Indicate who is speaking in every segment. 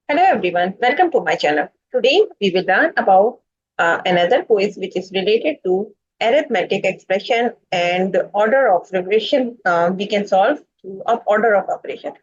Speaker 1: Hello everyone, welcome to my channel. Today we will learn about another quiz which is related to arithmetic expression and order of regression we can solve through order of operation.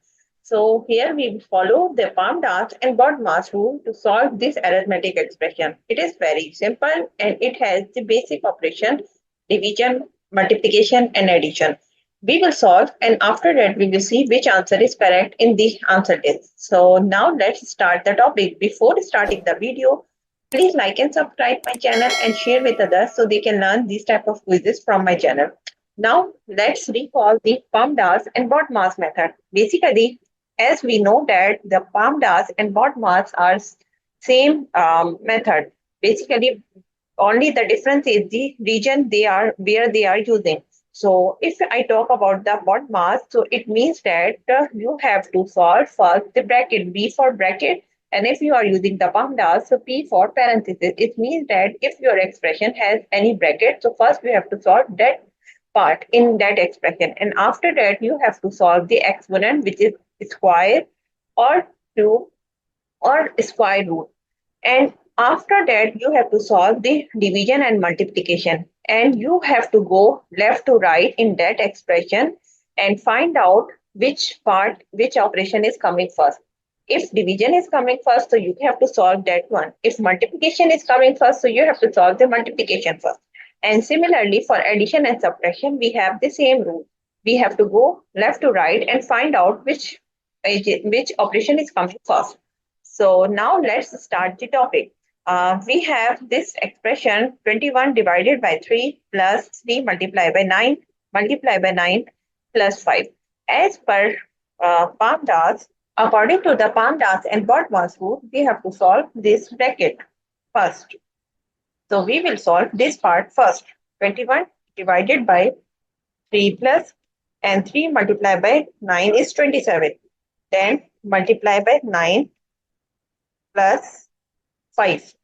Speaker 1: So here we will follow the PAMDAS and BODMAS rule to solve this arithmetic expression. It is very simple and it has the basic operation, division, multiplication and addition. We will solve and after that we will see which answer is correct in the answer list. So now let's start the topic. Before starting the video, please like and subscribe my channel and share with others so they can learn these type of quizzes from my channel. Now let's recall the PAMDAS and BODMAS method. Basically, as we know that the PAMDAS and BODMAS are same method. Basically, only the difference is the region they are where they are using. So if I talk about the BODMAS, so it means that you have to solve first the bracket, B for bracket, and if you are using the PAMDAS, so P for parenthesis. It means that if your expression has any bracket, so first we have to solve that part in that expression, and after that you have to solve the exponent, which is square or cube or square root. And after that, you have to solve the division and multiplication. And you have to go left to right in that expression and find out which part, which operation is coming first. If division is coming first, so you have to solve that one. If multiplication is coming first, so you have to solve the multiplication first. And similarly, for addition and subtraction, we have the same rule. We have to go left to right and find out which operation is coming first. So now let's start the topic. We have this expression 21 divided by 3 plus 3 multiplied by 9 multiplied by 9 plus 5. As per PAMDAS, according to the PAMDAS and BODMAS rule, we have to solve this bracket first. So we will solve this part first. 21 divided by 3 plus and 3 multiplied by 9 is 27. Then multiply by 9 plus 5.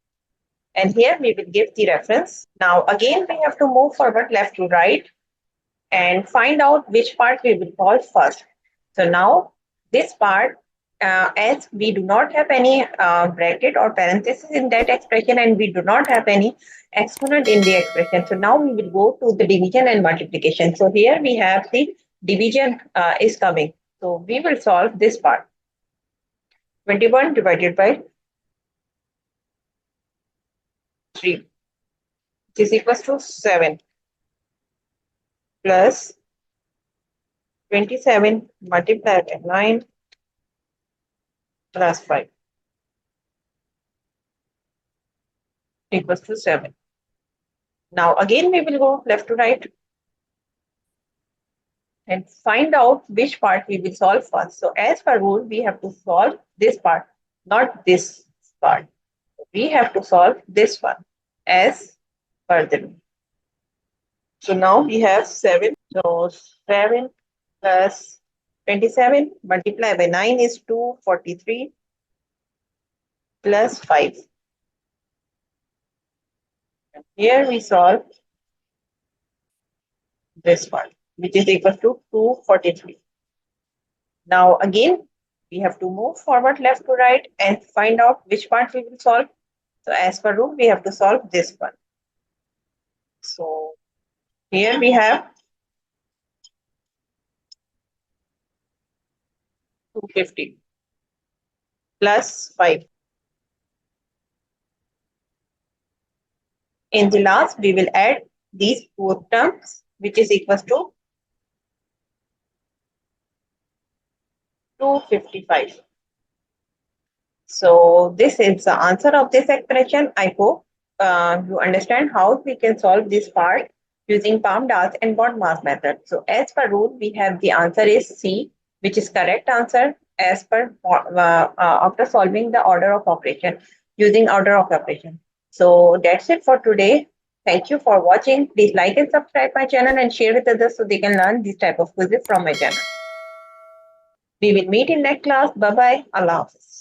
Speaker 1: And here we will give the reference. Now again we have to move forward left to right and find out which part we will solve first. So now this part, as we do not have any bracket or parenthesis in that expression and we do not have any exponent in the expression. So now we will go to the division and multiplication. So here we have the division is coming. So we will solve this part. 21 divided by 3, which is equals to 7 plus 27 multiplied by 9 plus 5 equals to 7. Now again we will go left to right and find out which part we will solve first. So as per rule, we have to solve this part, not this part. We have to solve this one as per the rule. So now we have 7. So 7 plus 27 multiplied by 9 is 243 plus 5. And here we solve this part, which is equal to 243. Now again, we have to move forward left to right and find out which part we will solve. So as per rule, we have to solve this one. So here we have 250 plus 5. In the last, we will add these four terms, which is equals to 255. So this is the answer of this expression. I hope you understand how we can solve this part using PAMDAS and BODMAS method. So as per rule, we have the answer is C, which is correct answer as per after solving the order of operation using order of operation. So that's it for today. Thank you for watching. Please like and subscribe my channel and share with others so they can learn this type of quizzes from my channel. We will meet in next class. Bye bye. Allah Hafiz.